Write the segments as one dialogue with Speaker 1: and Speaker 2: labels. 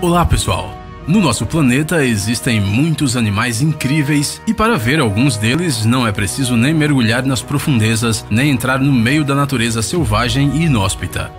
Speaker 1: Olá pessoal! No nosso planeta existem muitos animais incríveis e para ver alguns deles não é preciso nem mergulhar nas profundezas, nem entrar no meio da natureza selvagem e inóspita.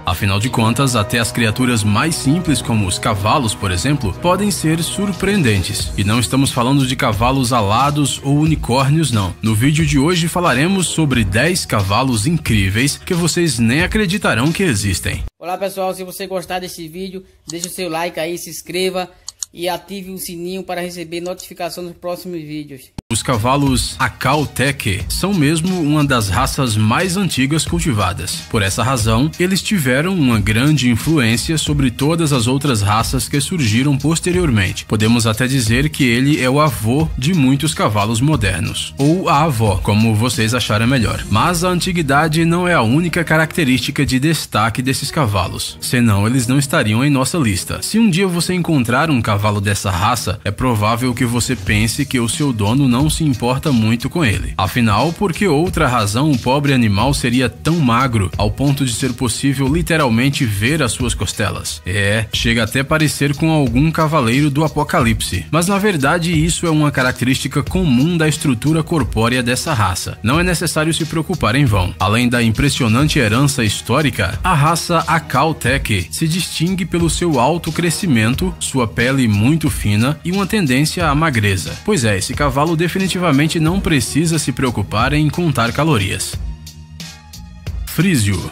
Speaker 1: Afinal de contas, até as criaturas mais simples, como os cavalos, por exemplo, podem ser surpreendentes. E não estamos falando de cavalos alados ou unicórnios, não. No vídeo de hoje falaremos sobre 10 cavalos incríveis que vocês nem acreditarão que existem.
Speaker 2: Olá pessoal, se você gostar desse vídeo, deixe o seu like aí, se inscreva e ative o sininho para receber notificação dos próximos vídeos.
Speaker 1: Os cavalos Akau Theke são mesmo uma das raças mais antigas cultivadas. Por essa razão, eles tiveram uma grande influência sobre todas as outras raças que surgiram posteriormente. Podemos até dizer que ele é o avô de muitos cavalos modernos, ou a avó, como vocês acharem melhor. Mas a antiguidade não é a única característica de destaque desses cavalos, senão eles não estariam em nossa lista. Se um dia você encontrar um cavalo dessa raça, é provável que você pense que o seu dono não se importa muito com ele. Afinal, por que outra razão o pobre animal seria tão magro ao ponto de ser possível literalmente ver as suas costelas? Chega até parecer com algum cavaleiro do Apocalipse. Mas na verdade isso é uma característica comum da estrutura corpórea dessa raça. Não é necessário se preocupar em vão. Além da impressionante herança histórica, a raça Akau Theke se distingue pelo seu alto crescimento, sua pele muito fina e uma tendência à magreza. Pois é, esse cavalo definitivamente não precisa se preocupar em contar calorias. Frísio.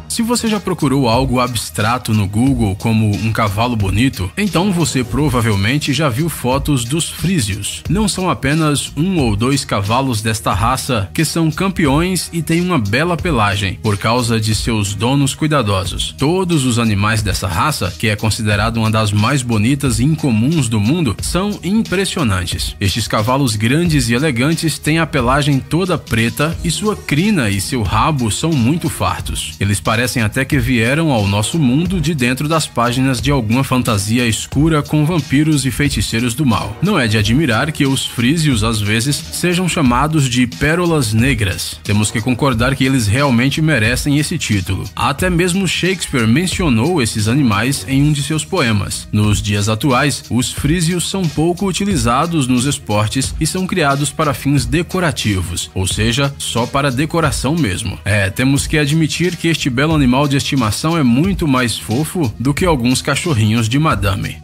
Speaker 1: Se você já procurou algo abstrato no Google como um cavalo bonito, então você provavelmente já viu fotos dos frísios. Não são apenas um ou dois cavalos desta raça que são campeões e têm uma bela pelagem, por causa de seus donos cuidadosos. Todos os animais dessa raça, que é considerada uma das mais bonitas e incomuns do mundo, são impressionantes. Estes cavalos grandes e elegantes têm a pelagem toda preta e sua crina e seu rabo são muito fartos. Eles parecem até que vieram ao nosso mundo de dentro das páginas de alguma fantasia escura com vampiros e feiticeiros do mal. Não é de admirar que os frísios às vezes sejam chamados de pérolas negras. Temos que concordar que eles realmente merecem esse título. Até mesmo Shakespeare mencionou esses animais em um de seus poemas. Nos dias atuais, os frísios são pouco utilizados nos esportes e são criados para fins decorativos, ou seja, só para decoração mesmo. Temos que admitir que este belo animal de estimação é muito mais fofo do que alguns cachorrinhos de madame.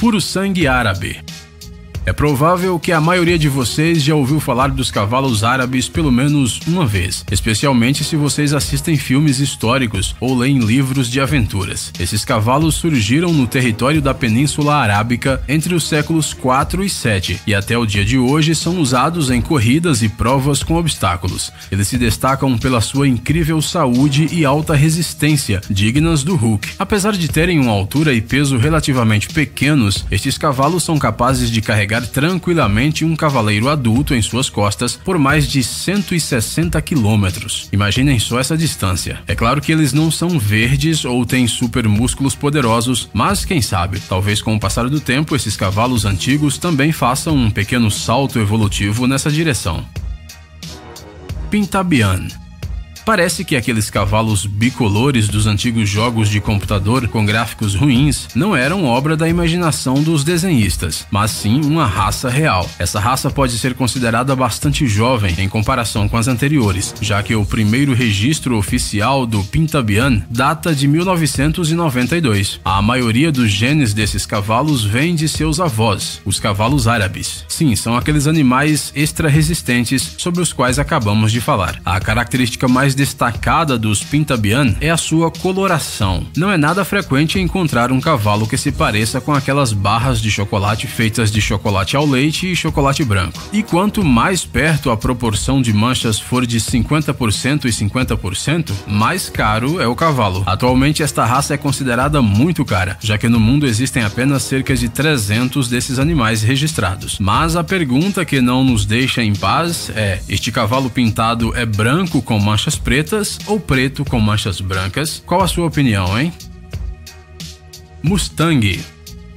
Speaker 1: Puro sangue árabe. É provável que a maioria de vocês já ouviu falar dos cavalos árabes pelo menos uma vez, especialmente se vocês assistem filmes históricos ou leem livros de aventuras. Esses cavalos surgiram no território da Península Arábica entre os séculos 4 e 7 e até o dia de hoje são usados em corridas e provas com obstáculos. Eles se destacam pela sua incrível saúde e alta resistência, dignas do Hulk. Apesar de terem uma altura e peso relativamente pequenos, estes cavalos são capazes de carregar tranquilamente um cavaleiro adulto em suas costas por mais de 160 quilômetros. Imaginem só essa distância. É claro que eles não são verdes ou têm super músculos poderosos, mas quem sabe, talvez com o passar do tempo esses cavalos antigos também façam um pequeno salto evolutivo nessa direção. Pintabian. Parece que aqueles cavalos bicolores dos antigos jogos de computador com gráficos ruins não eram obra da imaginação dos desenhistas, mas sim uma raça real. Essa raça pode ser considerada bastante jovem em comparação com as anteriores, já que o primeiro registro oficial do Pintabian data de 1992. A maioria dos genes desses cavalos vem de seus avós, os cavalos árabes. Sim, são aqueles animais extra resistentes sobre os quais acabamos de falar. A característica mais destacada dos Pintabian é a sua coloração. Não é nada frequente encontrar um cavalo que se pareça com aquelas barras de chocolate feitas de chocolate ao leite e chocolate branco. E quanto mais perto a proporção de manchas for de 50% e 50%, mais caro é o cavalo. Atualmente esta raça é considerada muito cara, já que no mundo existem apenas cerca de 300 desses animais registrados. Mas a pergunta que não nos deixa em paz é: este cavalo pintado é branco com manchas pretas ou preto com manchas brancas? Qual a sua opinião, hein? Mustang.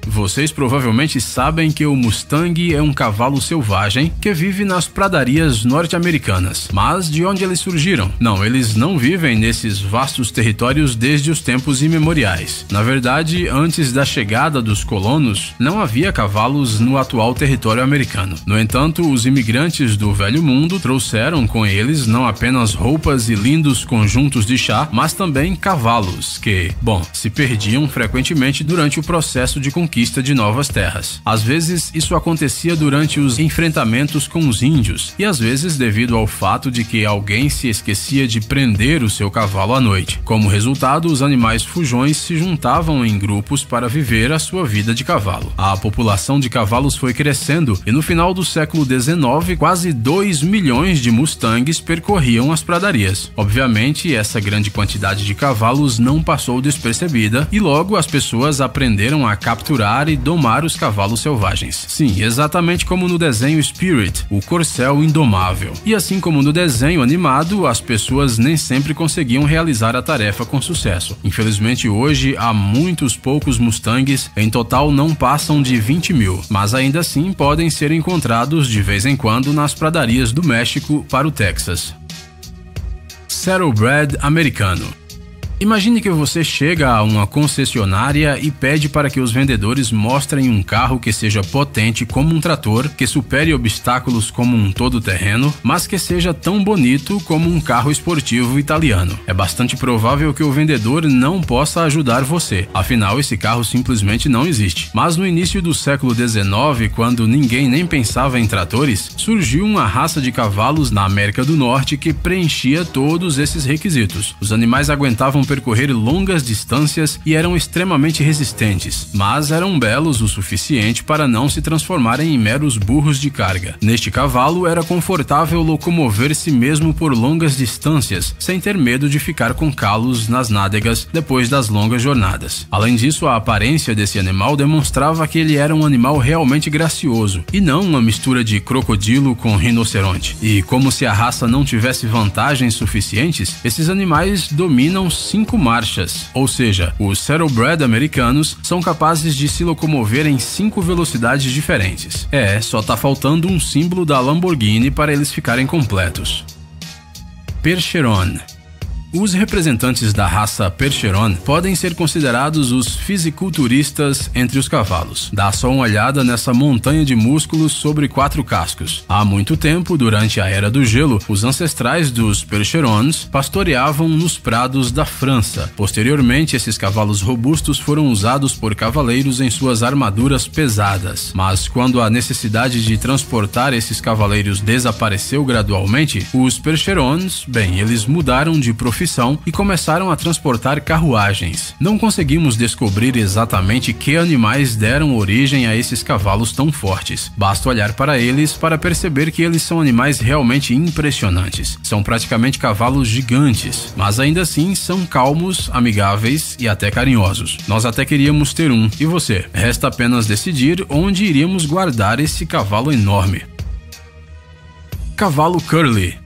Speaker 1: Vocês provavelmente sabem que o Mustang é um cavalo selvagem que vive nas pradarias norte-americanas. Mas de onde eles surgiram? Não, eles não vivem nesses vastos territórios desde os tempos imemoriais. Na verdade, antes da chegada dos colonos, não havia cavalos no atual território americano. No entanto, os imigrantes do Velho Mundo trouxeram com eles não apenas roupas e lindos conjuntos de chá, mas também cavalos que, se perdiam frequentemente durante o processo de conquista de novas terras. Às vezes, isso acontecia durante os enfrentamentos com os índios, e às vezes devido ao fato de que alguém se esquecia de prender o seu cavalo à noite. Como resultado, os animais fujões se juntavam em grupos para viver a sua vida de cavalo. A população de cavalos foi crescendo e no final do século XIX, quase 2 milhões de Mustangs percorriam as pradarias. Obviamente, essa grande quantidade de cavalos não passou despercebida e logo as pessoas aprenderam a capturar e domar os cavalos selvagens. Sim, exatamente como no desenho Spirit, o corcel indomável. E assim como no desenho animado, as pessoas nem sempre conseguiam realizar a tarefa com sucesso. Infelizmente, hoje há muitos poucos Mustangs, em total não passam de 20 mil, mas ainda assim podem ser encontrados de vez em quando nas pradarias do México para o Texas. Saddlebred americano. Imagine que você chega a uma concessionária e pede para que os vendedores mostrem um carro que seja potente como um trator, que supere obstáculos como um todo-terreno, mas que seja tão bonito como um carro esportivo italiano. É bastante provável que o vendedor não possa ajudar você, afinal esse carro simplesmente não existe. Mas no início do século XIX, quando ninguém nem pensava em tratores, surgiu uma raça de cavalos na América do Norte que preenchia todos esses requisitos. Os animais aguentavam percorrer longas distâncias e eram extremamente resistentes, mas eram belos o suficiente para não se transformarem em meros burros de carga. Neste cavalo era confortável locomover-se mesmo por longas distâncias, sem ter medo de ficar com calos nas nádegas depois das longas jornadas. Além disso, a aparência desse animal demonstrava que ele era um animal realmente gracioso, e não uma mistura de crocodilo com rinoceronte. E como se a raça não tivesse vantagens suficientes, esses animais dominam 5 marchas, ou seja, os Saddlebred americanos são capazes de se locomover em 5 velocidades diferentes. Só tá faltando um símbolo da Lamborghini para eles ficarem completos. Percheron. Os representantes da raça Percheron podem ser considerados os fisiculturistas entre os cavalos. Dá só uma olhada nessa montanha de músculos sobre 4 cascos. Há muito tempo, durante a Era do Gelo, os ancestrais dos Percherons pastoreavam nos prados da França. Posteriormente, esses cavalos robustos foram usados por cavaleiros em suas armaduras pesadas. Mas quando a necessidade de transportar esses cavaleiros desapareceu gradualmente, os Percherons, eles mudaram de profissão e começaram a transportar carruagens. Não conseguimos descobrir exatamente que animais deram origem a esses cavalos tão fortes. Basta olhar para eles para perceber que eles são animais realmente impressionantes. São praticamente cavalos gigantes, mas ainda assim são calmos, amigáveis e até carinhosos. Nós até queríamos ter um. E você? Resta apenas decidir onde iríamos guardar esse cavalo enorme. Cavalo Curly.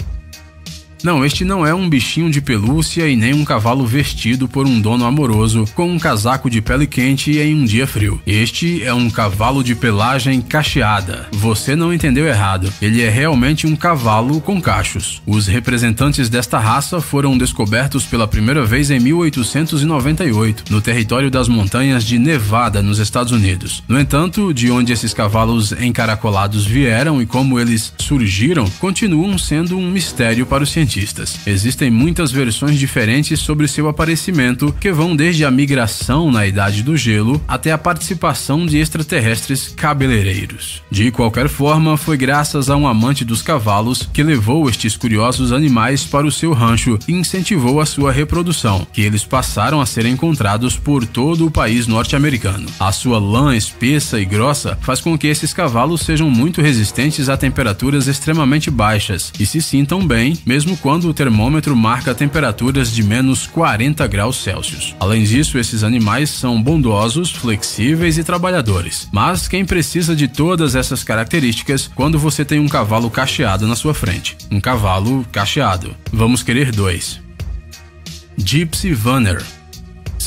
Speaker 1: Não, este não é um bichinho de pelúcia e nem um cavalo vestido por um dono amoroso com um casaco de pele quente em um dia frio. Este é um cavalo de pelagem cacheada. Você não entendeu errado. Ele é realmente um cavalo com cachos. Os representantes desta raça foram descobertos pela primeira vez em 1898, no território das montanhas de Nevada, nos Estados Unidos. No entanto, de onde esses cavalos encaracolados vieram e como eles surgiram, continuam sendo um mistério para os cientistas. Existem muitas versões diferentes sobre seu aparecimento, que vão desde a migração na Idade do Gelo até a participação de extraterrestres cabeleireiros. De qualquer forma, foi graças a um amante dos cavalos que levou estes curiosos animais para o seu rancho e incentivou a sua reprodução, que eles passaram a ser encontrados por todo o país norte-americano. A sua lã espessa e grossa faz com que esses cavalos sejam muito resistentes a temperaturas extremamente baixas e se sintam bem, mesmo quando o termômetro marca temperaturas de menos 40 graus Celsius. Além disso, esses animais são bondosos, flexíveis e trabalhadores. Mas quem precisa de todas essas características quando você tem um cavalo cacheado na sua frente? Um cavalo cacheado. Vamos querer 2. Gypsy Vanner.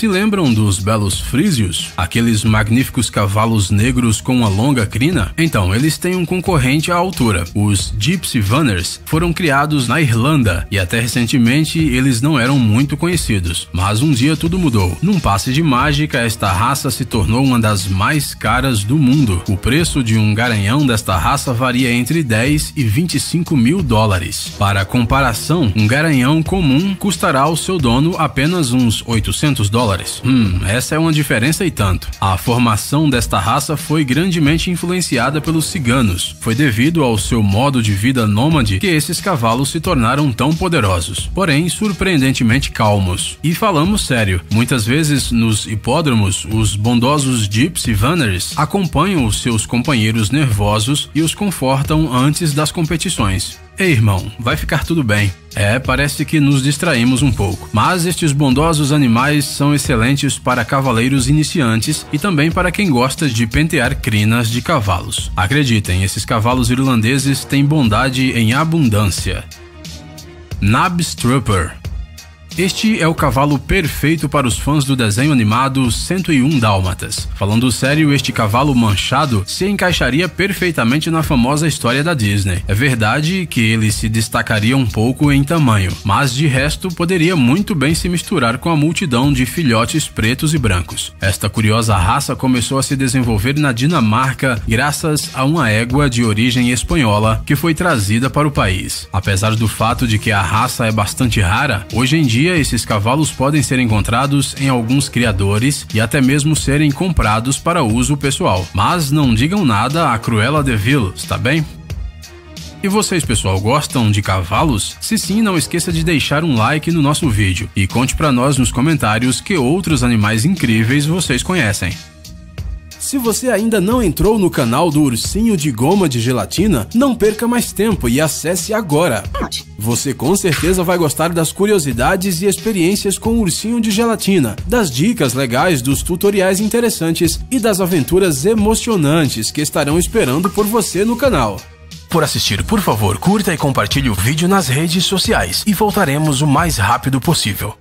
Speaker 1: Se lembram dos belos frísios? Aqueles magníficos cavalos negros com uma longa crina? Então, eles têm um concorrente à altura. Os Gypsy Runners foram criados na Irlanda e até recentemente eles não eram muito conhecidos. Mas um dia tudo mudou. Num passe de mágica, esta raça se tornou uma das mais caras do mundo. O preço de um garanhão desta raça varia entre 10 e 25 mil dólares. Para comparação, um garanhão comum custará ao seu dono apenas uns 800 dólares. Essa é uma diferença e tanto. A formação desta raça foi grandemente influenciada pelos ciganos. Foi devido ao seu modo de vida nômade que esses cavalos se tornaram tão poderosos, porém surpreendentemente calmos. E falamos sério, muitas vezes nos hipódromos, os bondosos Gypsy Runners acompanham os seus companheiros nervosos e os confortam antes das competições. Ei, irmão, vai ficar tudo bem. Parece que nos distraímos um pouco. Mas estes bondosos animais são excelentes para cavaleiros iniciantes e também para quem gosta de pentear crinas de cavalos. Acreditem, esses cavalos irlandeses têm bondade em abundância. Knabstruper. Este é o cavalo perfeito para os fãs do desenho animado 101 Dálmatas. Falando sério, este cavalo manchado se encaixaria perfeitamente na famosa história da Disney. É verdade que ele se destacaria um pouco em tamanho, mas de resto poderia muito bem se misturar com a multidão de filhotes pretos e brancos. Esta curiosa raça começou a se desenvolver na Dinamarca graças a uma égua de origem espanhola que foi trazida para o país. Apesar do fato de que a raça é bastante rara, hoje em dia esses cavalos podem ser encontrados em alguns criadores e até mesmo serem comprados para uso pessoal. Mas não digam nada a Cruella de Vil, está bem? E vocês, pessoal, gostam de cavalos? Se sim, não esqueça de deixar um like no nosso vídeo e conte para nós nos comentários que outros animais incríveis vocês conhecem. Se você ainda não entrou no canal do Ursinho de Goma de Gelatina, não perca mais tempo e acesse agora. Você com certeza vai gostar das curiosidades e experiências com o Ursinho de Gelatina, das dicas legais, dos tutoriais interessantes e das aventuras emocionantes que estarão esperando por você no canal. Por assistir, por favor, curta e compartilhe o vídeo nas redes sociais e voltaremos o mais rápido possível.